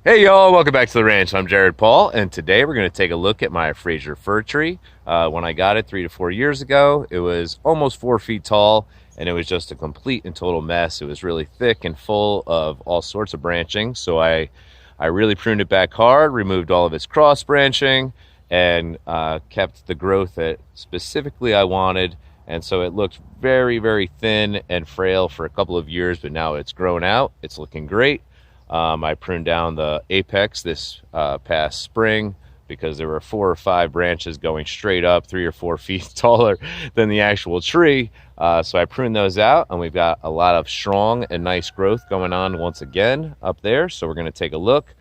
Hey y'all, welcome back to the ranch. I'm Jared Paul, and today we're going to take a look at my Fraser fir tree. When I got it 3 to 4 years ago, it was almost 4 feet tall, and it was just a complete and total mess. It was really thick and full of all sorts of branching, so I really pruned it back hard, removed all of its cross branching, and kept the growth that specifically I wanted. And so it looked very, very thin and frail for a couple of years, but now it's grown out. It's looking great. I pruned down the apex this past spring because there were 4 or 5 branches going straight up 3 or 4 feet taller than the actual tree. So I pruned those out, and we've got a lot of strong and nice growth going on once again up there. So we're going to take a look.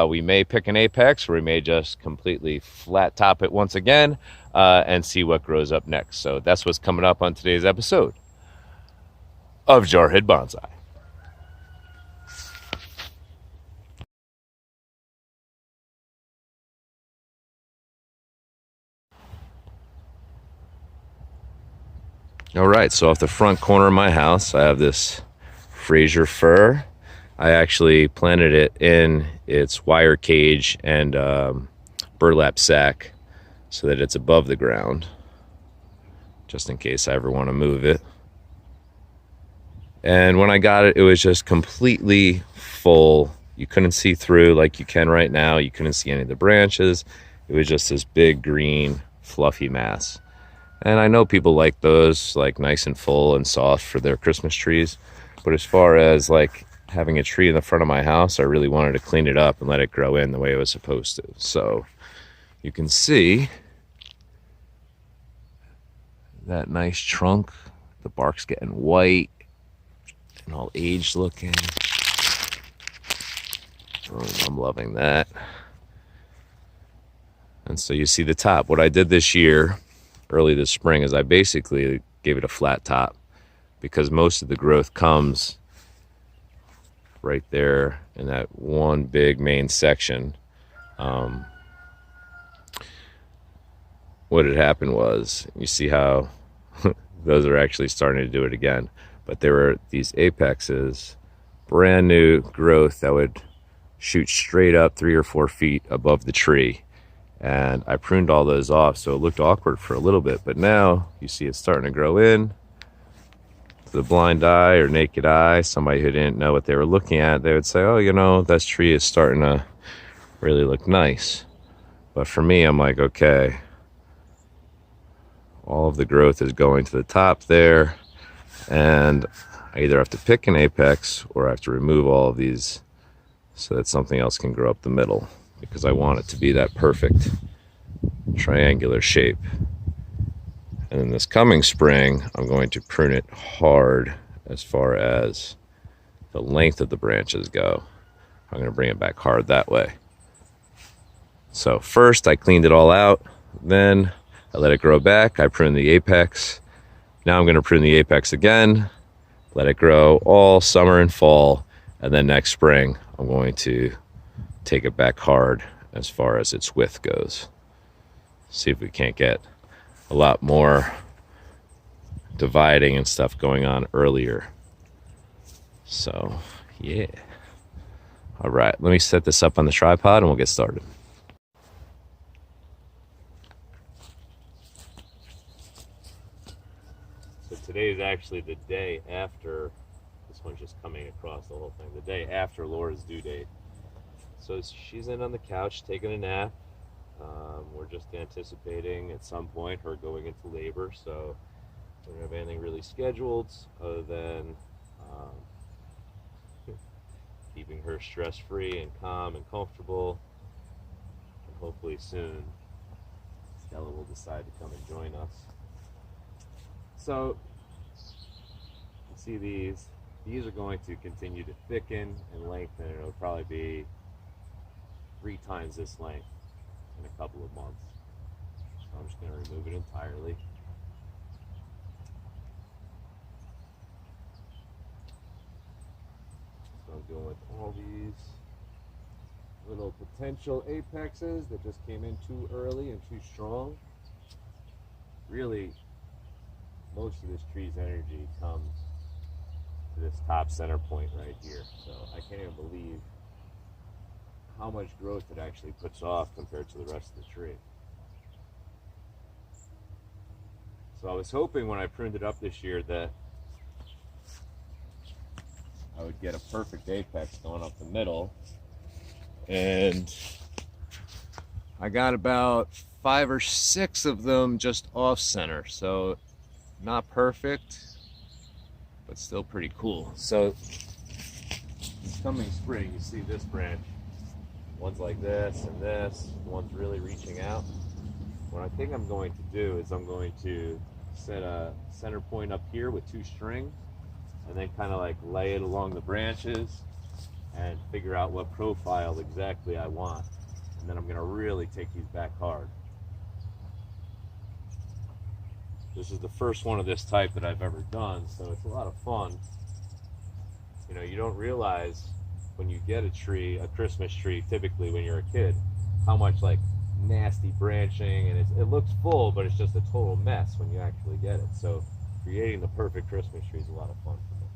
We may pick an apex, or we may just completely flat top it once again and see what grows up next. So that's what's coming up on today's episode of Jarhead Bonsai. All right, so off the front corner of my house, I have this Fraser fir. I actually planted it in its wire cage and burlap sack so that it's above the ground, just in case I ever want to move it. And when I got it, it was just completely full. You couldn't see through like you can right now. You couldn't see any of the branches. It was just this big green fluffy mass. And I know people like those, like nice and full and soft for their Christmas trees. But as far as like having a tree in the front of my house, I really wanted to clean it up and let it grow in the way it was supposed to. So you can see that nice trunk. The bark's getting white and all aged looking. Oh, I'm loving that. And so you see the top. What I did this year, early this spring, is I basically gave it a flat top because most of the growth comes right there in that one big main section. What had happened was, you see how those are actually starting to do it again, but there were these apexes, brand new growth that would shoot straight up 3 or 4 feet above the tree. And I pruned all those off, so it looked awkward for a little bit, but now you see it's starting to grow in. To the blind eye or naked eye, somebody who didn't know what they were looking at, they would say, oh, you know, this tree is starting to really look nice. But for me, I'm like, okay, all of the growth is going to the top there, and I either have to pick an apex or I have to remove all of these so that something else can grow up the middle, because I want it to be that perfect triangular shape. And then this coming spring, I'm going to prune it hard as far as the length of the branches go. I'm going to bring it back hard that way. So first I cleaned it all out, then I let it grow back. I pruned the apex. Now I'm going to prune the apex again, let it grow all summer and fall, and then next spring I'm going to take it back hard as far as its width goes. See if we can't get a lot more dividing and stuff going on earlier. So yeah. All right, let me set this up on the tripod and we'll get started. So today is actually the day after, this one's just coming across the whole thing, the day after Laura's due date. So she's in on the couch taking a nap. We're just anticipating at some point her going into labor, so we don't have anything really scheduled other than keeping her stress-free and calm and comfortable. And hopefully soon Stella will decide to come and join us. So you see these are going to continue to thicken and lengthen. It'll probably be 3 times this length in a couple of months. So I'm just going to remove it entirely. So I'm doing with all these little potential apexes that just came in too early and too strong. Really, most of this tree's energy comes to this top center point right here. So I can't even believe how much growth it actually puts off compared to the rest of the tree. So I was hoping when I pruned it up this year that I would get a perfect apex going up the middle, and I got about 5 or 6 of them just off center, so not perfect, but still pretty cool. So this coming spring, you see this branch, one's like this and this, one's really reaching out. What I think I'm going to do is I'm going to set a center point up here with 2 strings, and then kind of like lay it along the branches and figure out what profile exactly I want. And then I'm going to really take these back hard. This is the first one of this type that I've ever done, so it's a lot of fun. You know, you don't realize when you get a tree, a Christmas tree, typically when you're a kid, how much like nasty branching, and it looks full, but it's just a total mess when you actually get it. So creating the perfect Christmas tree is a lot of fun for me.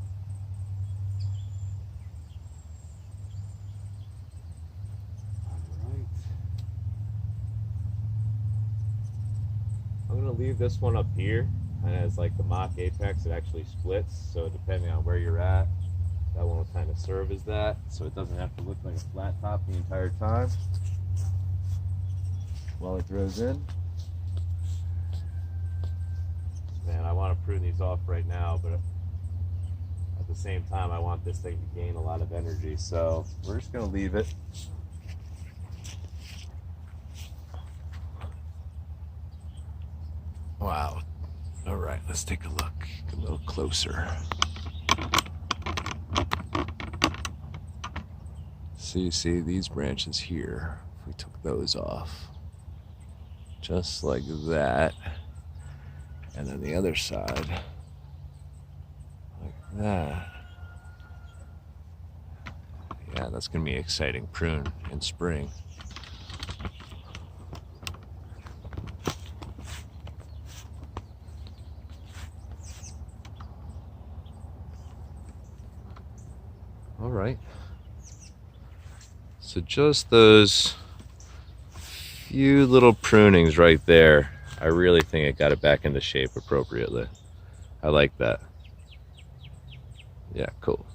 All right. I'm going to leave this one up here, and as like the mock apex, it actually splits, so depending on where you're at, that one will kind of serve as that, so it doesn't have to look like a flat top the entire time while it grows in. Man, I want to prune these off right now, but at the same time, I want this thing to gain a lot of energy, so we're just going to leave it. Wow. All right, let's take a look a little closer. So you see these branches here, if we took those off, just like that, and then the other side, like that. Yeah, that's gonna be an exciting prune in spring. All right. So just those few little prunings right there, I really think it got it back into shape appropriately. I like that. Yeah, cool.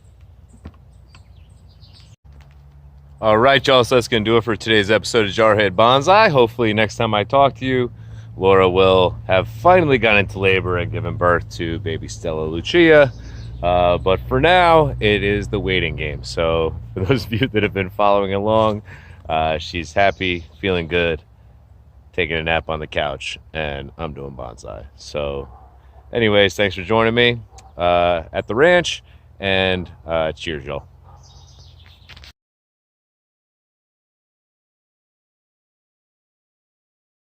All right, y'all, so that's gonna do it for today's episode of Jarhead Bonsai. Hopefully next time I talk to you, Laura will have finally gone into labor and given birth to baby Stella Lucia. But for now, it is the waiting game. So for those of you that have been following along, she's happy, feeling good, taking a nap on the couch, and I'm doing bonsai. So anyways, thanks for joining me at the ranch, and cheers, y'all.